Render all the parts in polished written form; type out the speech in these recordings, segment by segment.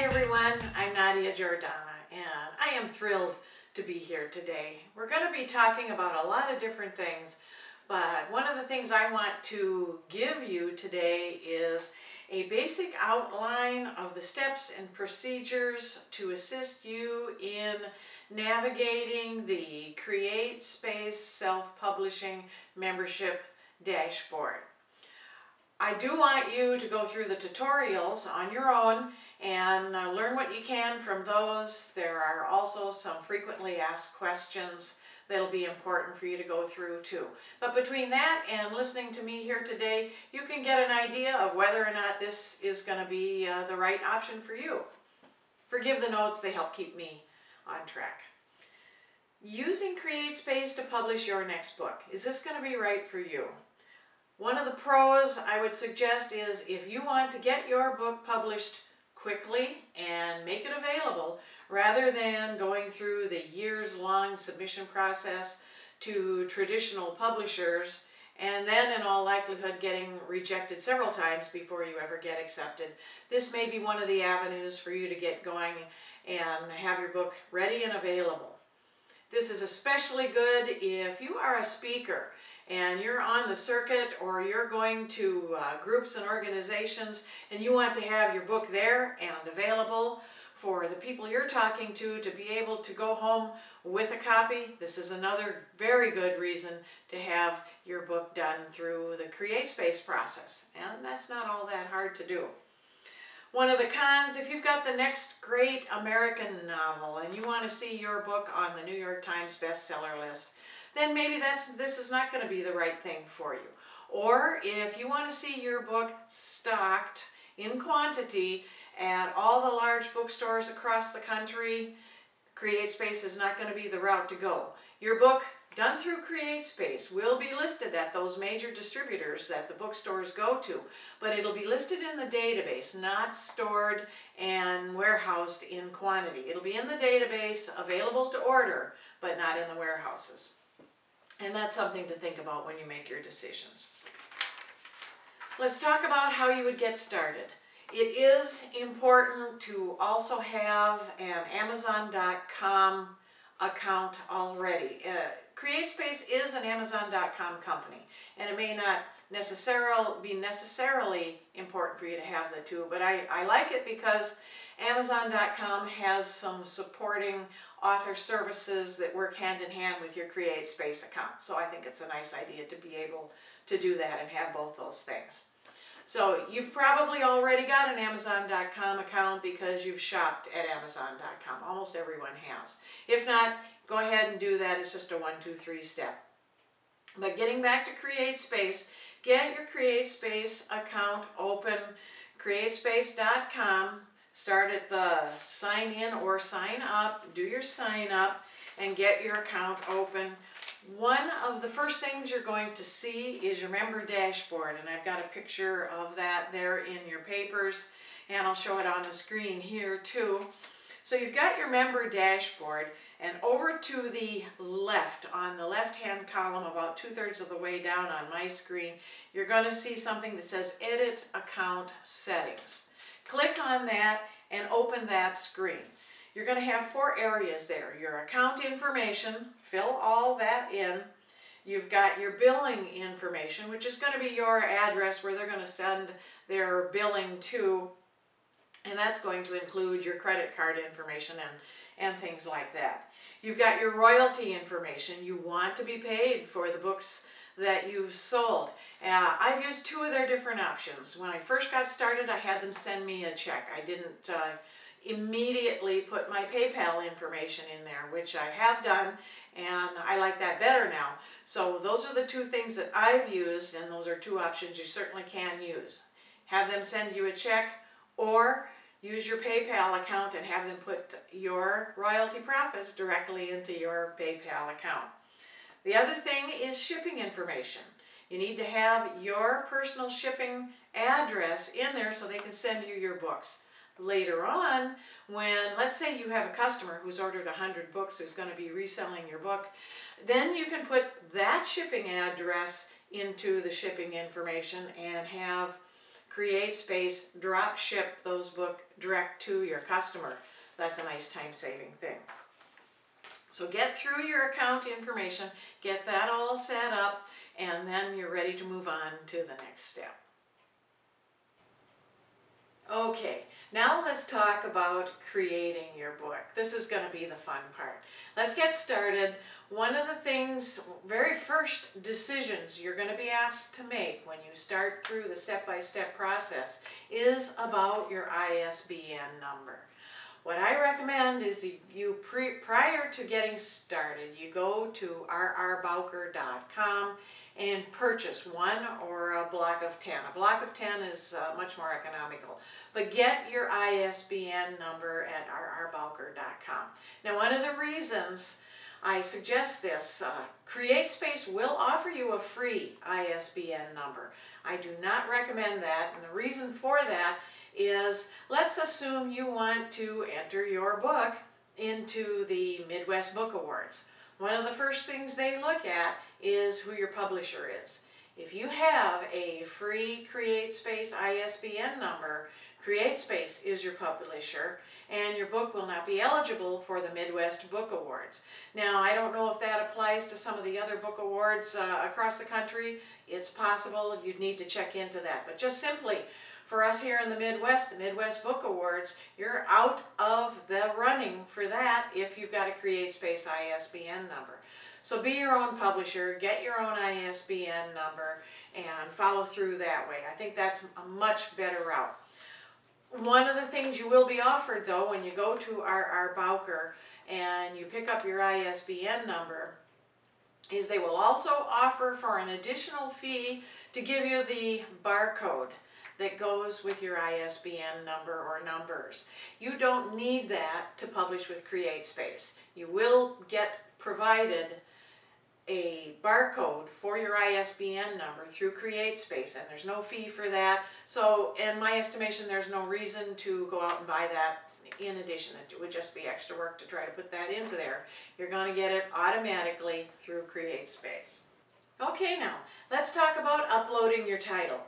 everyone, I'm Nadia Giordana and I am thrilled to be here today. We're going to be talking about a lot of different things, but one of the things I want to give you today is a basic outline of the steps and procedures to assist you in navigating the CreateSpace self-publishing membership dashboard. I do want you to go through the tutorials on your own and learn what you can from those. There are also some frequently asked questions that'll be important for you to go through too. But between that and listening to me here today, you can get an idea of whether or not this is going to be the right option for you. Forgive the notes, they help keep me on track. Using CreateSpace to publish your next book. Is this going to be right for you? One of the pros I would suggest is if you want to get your book published quickly and make it available, rather than going through the years-long submission process to traditional publishers and then in all likelihood getting rejected several times before you ever get accepted, this may be one of the avenues for you to get going and have your book ready and available. This is especially good if you are a speaker and you're on the circuit or you're going to groups and organizations and you want to have your book there and available for the people you're talking to be able to go home with a copy. This is another very good reason to have your book done through the CreateSpace process, and that's not all that hard to do. One of the cons, if you've got the next great American novel and you want to see your book on the New York Times bestseller list, then maybe this is not going to be the right thing for you. Or if you want to see your book stocked in quantity at all the large bookstores across the country, CreateSpace is not going to be the route to go. Your book done through CreateSpace will be listed at those major distributors that the bookstores go to, but it'll be listed in the database, not stored and warehoused in quantity. It'll be in the database, available to order, but not in the warehouses. And that's something to think about when you make your decisions. Let's talk about how you would get started. It is important to also have an Amazon.com account already. CreateSpace is an Amazon.com company, and it may not be necessarily important for you to have the two, but I like it because Amazon.com has some supporting author services that work hand in hand with your CreateSpace account. So I think it's a nice idea to be able to do that and have both those things. So you've probably already got an Amazon.com account because you've shopped at Amazon.com. Almost everyone has. If not, go ahead and do that. It's just a 1, 2, 3 step. But getting back to CreateSpace, get your CreateSpace account open, CreateSpace.com. Start at the sign in or sign up, do your sign up, and get your account open. One of the first things you're going to see is your member dashboard, and I've got a picture of that there in your papers, and I'll show it on the screen here too. So you've got your member dashboard, and over to the left, on the left-hand column, about 2/3 of the way down on my screen, you're going to see something that says Edit Account Settings. Click on that and open that screen. You're going to have 4 areas there. Your account information, fill all that in. You've got your billing information, which is going to be your address where they're going to send their billing to, and that's going to include your credit card information and things like that. You've got your royalty information. You want to be paid for the books that you've sold. I've used 2 of their different options. When I first got started, I had them send me a check. I didn't immediately put my PayPal information in there, which I have done, and I like that better now. So those are the 2 things that I've used, and those are 2 options you certainly can use. Have them send you a check, or use your PayPal account and have them put your royalty profits directly into your PayPal account. The other thing is shipping information. You need to have your personal shipping address in there so they can send you your books. Later on, when, let's say you have a customer who's ordered 100 books who's going to be reselling your book, then you can put that shipping address into the shipping information and have CreateSpace drop ship those books direct to your customer. That's a nice time-saving thing. So get through your account information, get that all set up, and then you're ready to move on to the next step. Okay, now let's talk about creating your book. This is going to be the fun part. Let's get started. One of the things, very first decisions you're going to be asked to make when you start through the step-by-step process is about your ISBN number. What I recommend is that prior to getting started, you go to rrbowker.com and purchase one or a block of 10. A block of 10 is much more economical. But get your ISBN number at rrbowker.com. Now, one of the reasons I suggest this, CreateSpace will offer you a free ISBN number. I do not recommend that, and the reason for that is, let's assume you want to enter your book into the Midwest Book Awards. One of the first things they look at is who your publisher is. If you have a free CreateSpace ISBN number, CreateSpace is your publisher, and your book will not be eligible for the Midwest Book Awards. Now, I don't know if that applies to some of the other book awards across the country. It's possible. You'd need to check into that. But just simply, for us here in the Midwest Book Awards, you're out of the running for that if you've got a CreateSpace ISBN number. So be your own publisher, get your own ISBN number, and follow through that way. I think that's a much better route. One of the things you will be offered, though, when you go to R.R. Bowker and you pick up your ISBN number, is they will also offer for an additional fee to give you the barcode that goes with your ISBN number or numbers. You don't need that to publish with CreateSpace. You will get provided a barcode for your ISBN number through CreateSpace, and there's no fee for that. So in my estimation, there's no reason to go out and buy that in addition. It would just be extra work to try to put that into there. You're going to get it automatically through CreateSpace. Okay, now let's talk about uploading your title.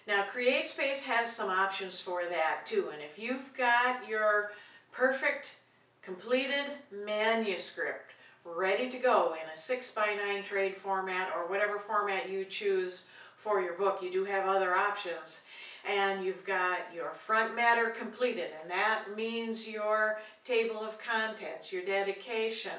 Now, CreateSpace has some options for that too, and if you've got your perfect completed manuscript ready to go in a 6x9 trade format or whatever format you choose for your book, you do have other options, and you've got your front matter completed, and that means your table of contents, your dedication,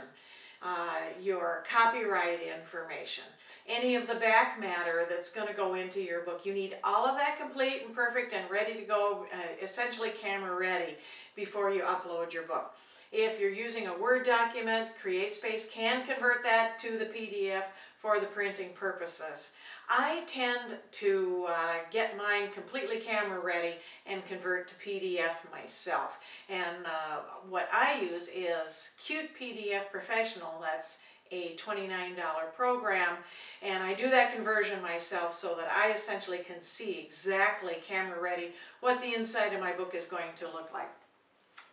your copyright information, any of the back matter that's going to go into your book. You need all of that complete and perfect and ready to go, essentially camera ready, before you upload your book. If you're using a Word document, CreateSpace can convert that to the PDF for the printing purposes. I tend to get mine completely camera ready and convert to PDF myself. And what I use is Cute PDF Professional. That's a $29 program, and I do that conversion myself so that I essentially can see exactly camera ready what the inside of my book is going to look like.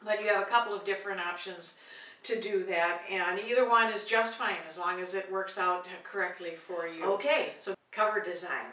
But you have a couple of different options to do that, and either one is just fine as long as it works out correctly for you. Okay, so cover design.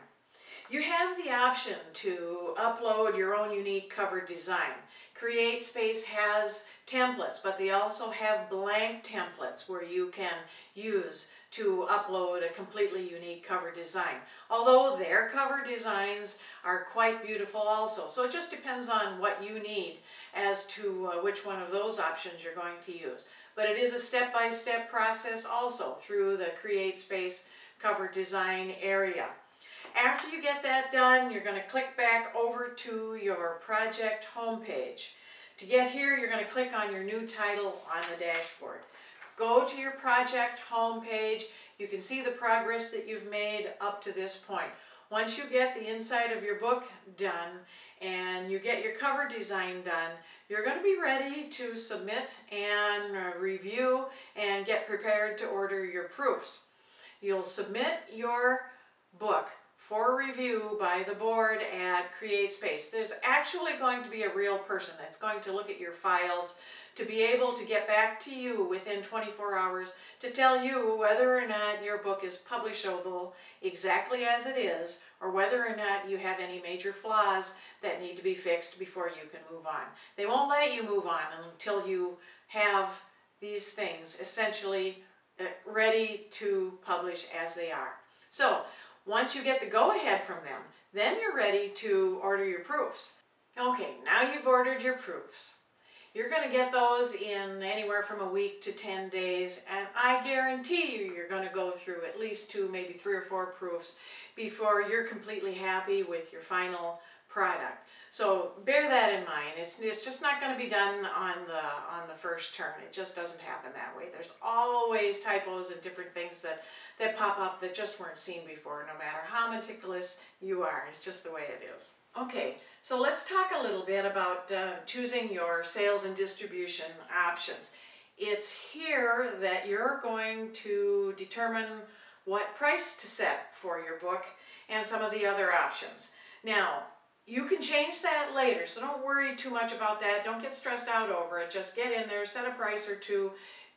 You have the option to upload your own unique cover design. CreateSpace has templates, but they also have blank templates where you can use to upload a completely unique cover design. Although their cover designs are quite beautiful also. So it just depends on what you need as to which one of those options you're going to use. But it is a step-by-step process also through the CreateSpace cover design area. After you get that done, you're going to click back over to your project homepage. To get here, you're going to click on your new title on the dashboard. Go to your project homepage. You can see the progress that you've made up to this point. Once you get the inside of your book done and you get your cover design done, you're going to be ready to submit and review and get prepared to order your proofs. You'll submit your book for review by the board at CreateSpace. There's actually going to be a real person that's going to look at your files to be able to get back to you within 24 hours to tell you whether or not your book is publishable exactly as it is, or whether or not you have any major flaws that need to be fixed before you can move on. They won't let you move on until you have these things essentially ready to publish as they are. So once you get the go-ahead from them, then you're ready to order your proofs. Okay, now you've ordered your proofs. You're going to get those in anywhere from a week to 10 days, and I guarantee you're going to go through at least 2, maybe 3 or 4 proofs before you're completely happy with your final product. So bear that in mind. It's just not going to be done on the first turn. It just doesn't happen that way. There's always typos and different things that pop up that just weren't seen before, no matter how meticulous you are. It's just the way it is. Okay, so let's talk a little bit about choosing your sales and distribution options. It's here that you're going to determine what price to set for your book and some of the other options. Now, you can change that later, so don't worry too much about that. Don't get stressed out over it. Just get in there, set a price or two.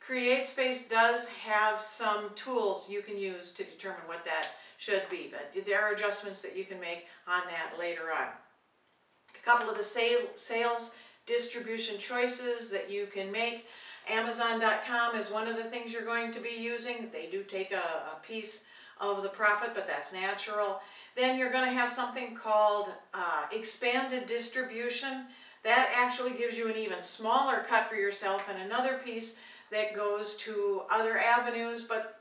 CreateSpace does have some tools you can use to determine what that should be, but there are adjustments that you can make on that later on. A couple of the sales distribution choices that you can make. Amazon.com is one of the things you're going to be using. They do take a piece of the profit, but that's natural. Then you're going to have something called expanded distribution. That actually gives you an even smaller cut for yourself and another piece that goes to other avenues, but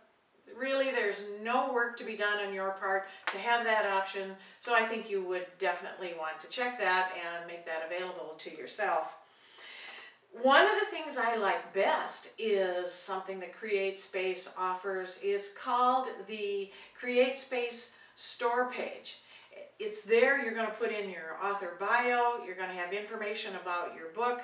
really there's no work to be done on your part to have that option, so I think you would definitely want to check that and make that available to yourself. One of the things I like best is something that CreateSpace offers. It's called the CreateSpace store page. It's there. You're going to put in your author bio. You're going to have information about your book.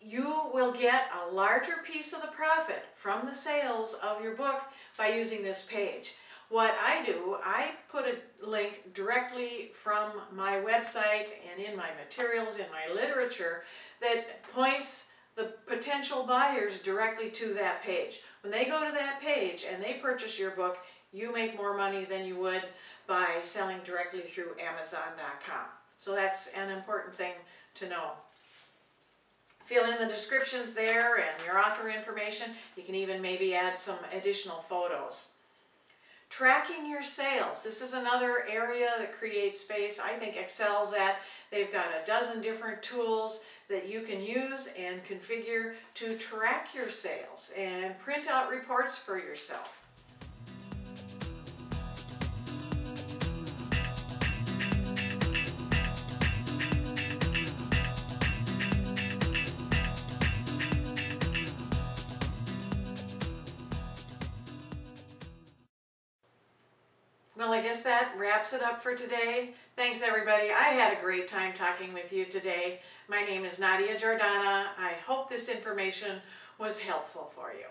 You will get a larger piece of the profit from the sales of your book by using this page. What I do, I put a link directly from my website and in my materials, in my literature, that points the potential buyers directly to that page. When they go to that page and they purchase your book, you make more money than you would by selling directly through Amazon.com. So that's an important thing to know. Fill in the descriptions there and your author information. You can even maybe add some additional photos. Tracking your sales. This is another area that CreateSpace, I think, excels at. They've got a dozen different tools that you can use and configure to track your sales and print out reports for yourself. Well, I guess that wraps it up for today. Thanks, everybody. I had a great time talking with you today. My name is Nadia Jordana. I hope this information was helpful for you.